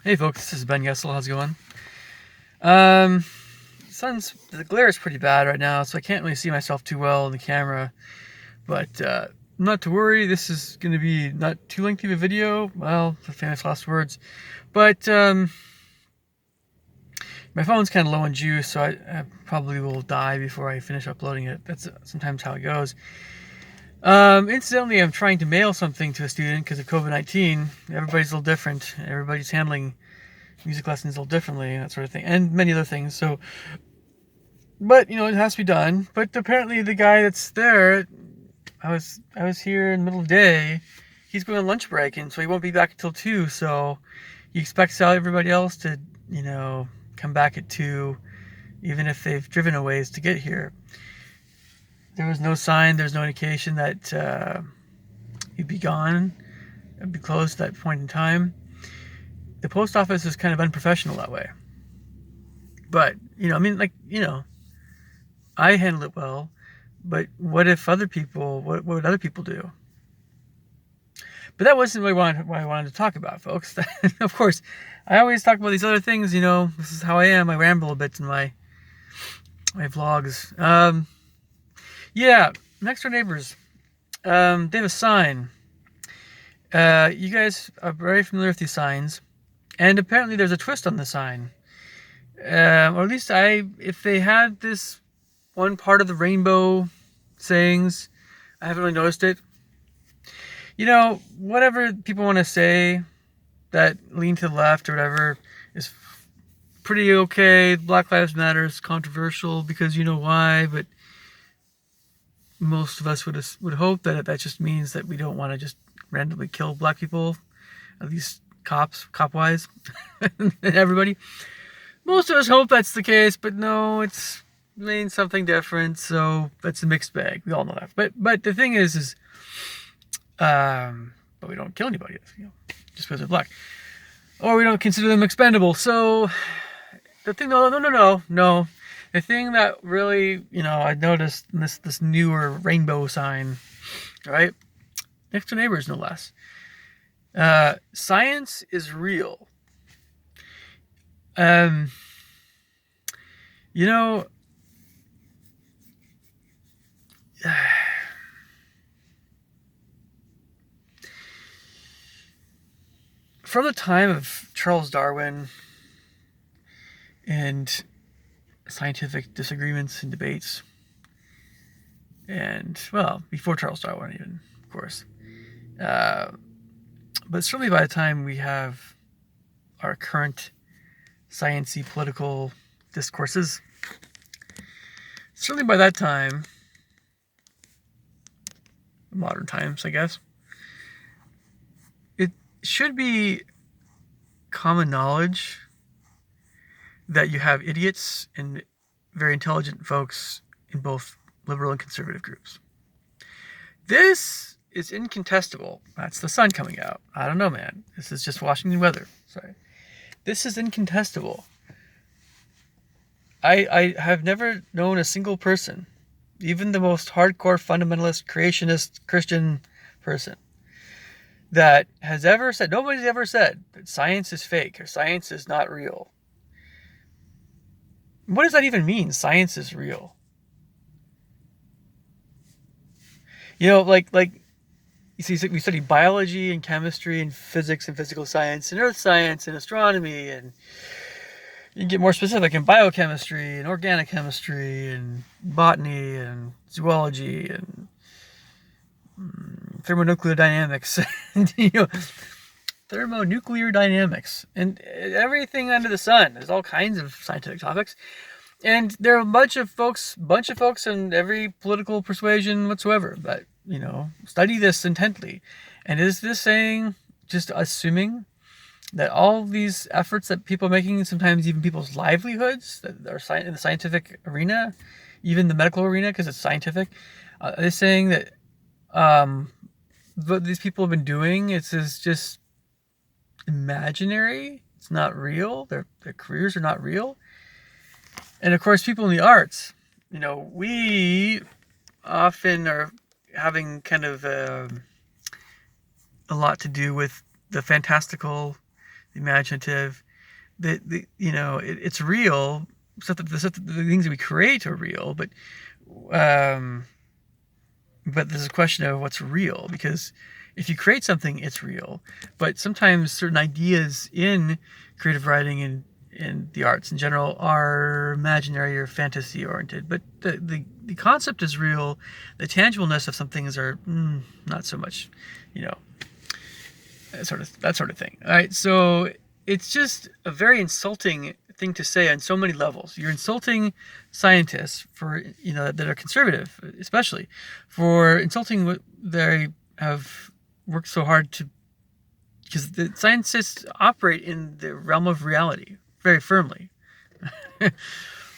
Hey folks, this is Ben Yessel. How's it going? Um, the glare is pretty bad right now, so I can't really see myself too well in the camera. But not to worry, this is going to be not too lengthy of a video. Well, the famous last words. But my phone's kind of low on juice, so I probably will die before I finish uploading it. That's sometimes how it goes. Incidentally, I'm trying to mail something to a student because of COVID-19. Everybody's a little different. Everybody's handling music lessons a little differently and that sort of thing, and many other things. So, but it has to be done. But apparently, the guy that's there, I was here in the middle of the day. He's going on lunch break, and so he won't be back until 2. So he expects everybody else to come back at 2, even if they've driven a ways to get here. There was no sign. There's no indication that he'd be gone. It'd be closed at that point in time. The post office is kind of unprofessional that way. But, I handle it well. But what if other people, what would other people do? But that wasn't really what I wanted to talk about, folks. Of course, I always talk about these other things, This is how I am. I ramble a bit in my vlogs. Next door neighbors. They have a sign. You guys are very familiar with these signs. And apparently there's a twist on the sign. Or at least if they had this one part of the rainbow sayings, I haven't really noticed it. Whatever people want to say that lean to the left or whatever is pretty okay. Black Lives Matter is controversial because you know why, but most of us would hope that just means that we don't want to just randomly kill black people, at least cop-wise, and everybody. Most of us hope that's the case, but no, it means something different, so that's a mixed bag. We all know that. But the thing is but we don't kill anybody, just because they're black. Or we don't consider them expendable. So the thing, no. The thing that really, I noticed in this newer rainbow sign, right? Next door neighbors, no less. Science is real. From the time of Charles Darwin and scientific disagreements and debates, and, well, before Charles Darwin even, of course, but certainly by the time we have our current sciencey political discourses, certainly by that time, modern times, I guess, it should be common knowledge that you have idiots and very intelligent folks in both liberal and conservative groups. This is incontestable. That's the sun coming out. I don't know, man. This is just Washington weather. Sorry. This is incontestable. I have never known a single person, even the most hardcore fundamentalist, creationist, Christian person, that has ever said, nobody's ever said that science is fake or science is not real. What does that even mean? Science is real. Like you see, we study biology and chemistry and physics and physical science and earth science and astronomy, and you can get more specific in biochemistry and organic chemistry and botany and zoology and thermonuclear dynamics. Thermonuclear dynamics and everything under the sun. There's all kinds of scientific topics, and there are a bunch of folks in every political persuasion whatsoever that study this intently. And is this saying, just assuming that all these efforts that people are making, sometimes even people's livelihoods that are in the scientific arena, even the medical arena, because it's scientific, they're saying that what these people have been doing is just imaginary. It's not real. Their careers are not real. And of course, people in the arts, we often are having kind of a lot to do with the fantastical, the imaginative, it's real. The things that we create are real, but there's a question of what's real, because if you create something, it's real. But sometimes certain ideas in creative writing and in the arts in general are imaginary or fantasy oriented. But the concept is real. The tangibleness of some things are not so much, that sort of thing. All right, so it's just a very insulting thing to say on so many levels. You're insulting scientists for that are conservative, especially for insulting what they have worked so hard to, because the scientists operate in the realm of reality very firmly.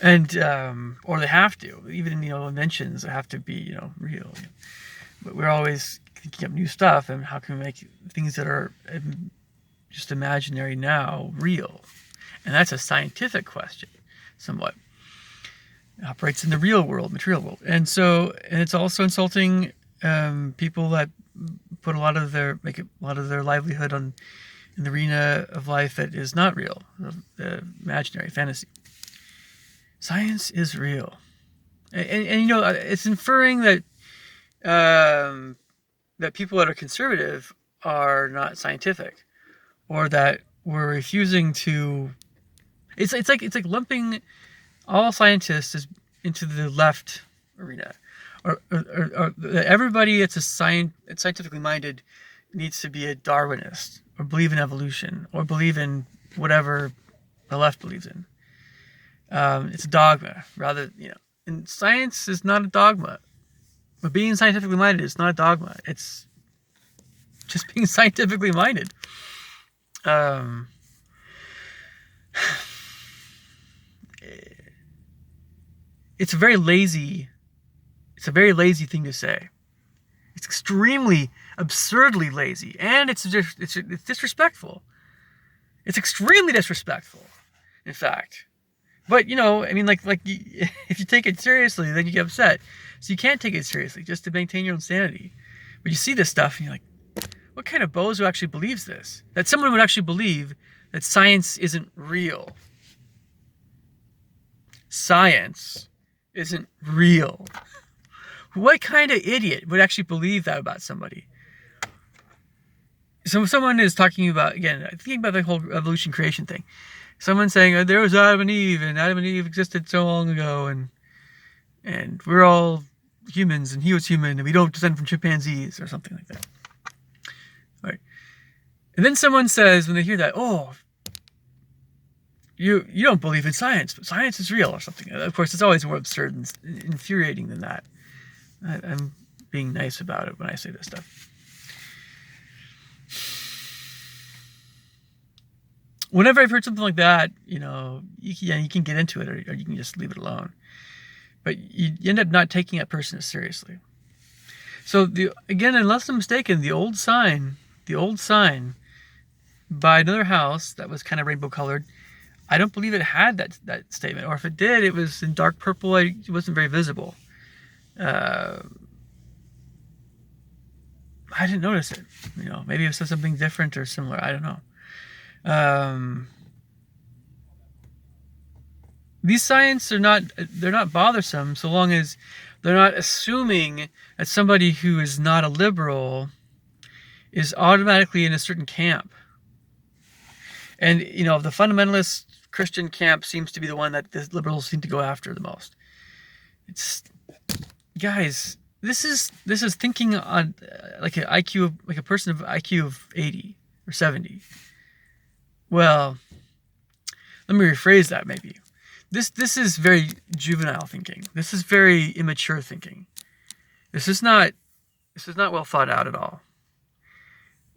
And or they have to, even inventions have to be real. But we're always thinking up new stuff, and how can we make things that are just imaginary now real? And that's a scientific question, somewhat. It operates in the real world, material world. And it's also insulting people that put make a lot of their livelihood in the arena of life that is not real, imaginary, fantasy. Science is real. And it's inferring that that people that are conservative are not scientific, or that we're refusing to. It's like lumping all scientists into the left arena, or everybody that's scientifically minded needs to be a Darwinist, or believe in evolution, or believe in whatever the left believes in. It's a dogma, rather. And science is not a dogma. But being scientifically minded is not a dogma. It's just being scientifically minded. It's a very lazy thing to say. It's extremely, absurdly lazy, and it's disrespectful. It's extremely disrespectful, in fact. But if you take it seriously, then you get upset. So you can't take it seriously just to maintain your own sanity. But you see this stuff, and you're like, what kind of bozo actually believes this? That someone would actually believe that science isn't real. Science isn't real. What kind of idiot would actually believe that about somebody? So someone is talking about, again, thinking about the whole evolution creation thing. Someone saying, there was Adam and Eve existed so long ago, and we're all humans, and he was human, and we don't descend from chimpanzees, or something like that. All right. And then someone says, when they hear that, you don't believe in science, but science is real, or something. Of course, it's always more absurd and infuriating than that. I'm being nice about it when I say this stuff. Whenever I've heard something like that, you can get into it, or you can just leave it alone. But you end up not taking that person as seriously. So again, unless I'm mistaken, the old sign by another house that was kind of rainbow colored, I don't believe it had that statement. Or if it did, it was in dark purple. It wasn't very visible. I didn't notice it. Maybe it said something different or similar. I don't know. These signs they're not bothersome so long as they're not assuming that somebody who is not a liberal is automatically in a certain camp. And the fundamentalist Christian camp seems to be the one that the liberals seem to go after the most. It's, guys, this is thinking on like an IQ, like a person of IQ of 80 or 70. Well, let me rephrase that maybe. This is very juvenile thinking. This is very immature thinking. This is not well thought out at all.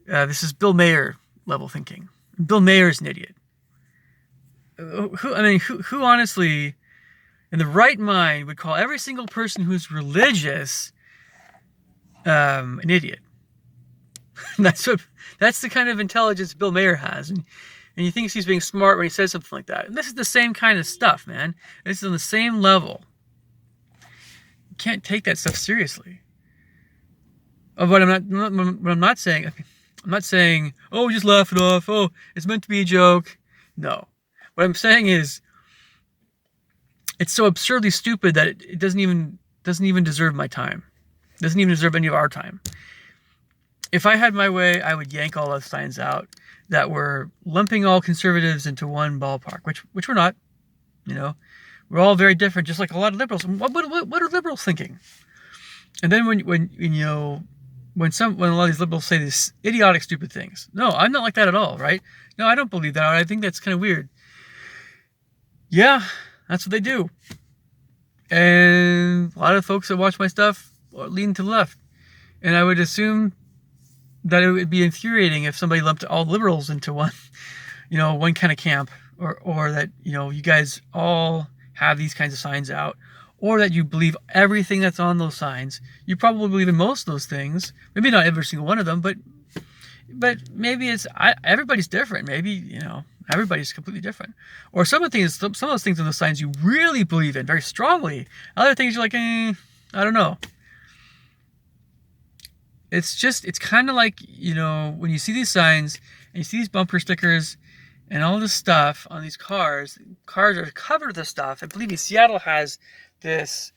This is Bill Maher level thinking. Bill Maher is an idiot. Who honestly, in the right mind, would call every single person who's religious an idiot? That's the kind of intelligence Bill Maher has, and he thinks he's being smart when he says something like that. And this is the same kind of stuff, man. This is on the same level. You can't take that stuff seriously. But I'm not saying. I'm not saying, oh, just laugh it off. Oh, it's meant to be a joke. No. What I'm saying is, it's so absurdly stupid that it doesn't even deserve my time. It doesn't even deserve any of our time. If I had my way, I would yank all those signs out that were lumping all conservatives into one ballpark, which we're not. You know, we're all very different, just like a lot of liberals. What are liberals thinking? And then when a lot of these liberals say these idiotic, stupid things. No, I'm not like that at all, right? No, I don't believe that. I think that's kind of weird. Yeah, that's what they do. And a lot of folks that watch my stuff lean to the left. And I would assume that it would be infuriating if somebody lumped all liberals into one kind of camp, or that, you guys all have these kinds of signs out, or that you believe everything that's on those signs. You probably believe in most of those things. Maybe not every single one of them, but maybe everybody's different. Maybe, everybody's completely different. Or some of those things on the signs you really believe in very strongly. Other things you're like, I don't know. It's kind of like, when you see these signs and you see these bumper stickers and all this stuff on these cars are covered with this stuff. I believe Seattle has this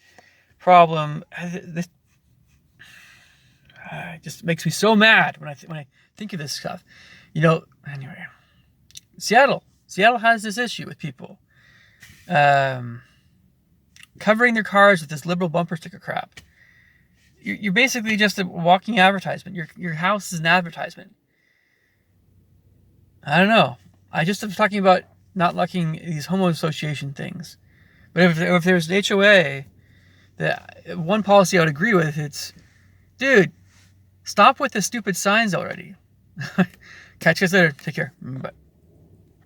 problem. It just makes me so mad when I think of this stuff. Anyway, Seattle has this issue with people covering their cars with this liberal bumper sticker crap. You're basically just a walking advertisement. Your house is an advertisement. I don't know. I just am talking about not liking these homo association things. But if there's an HOA, that one policy I would agree with, it's, dude, stop with the stupid signs already. Catch you guys later. Take care. Bye.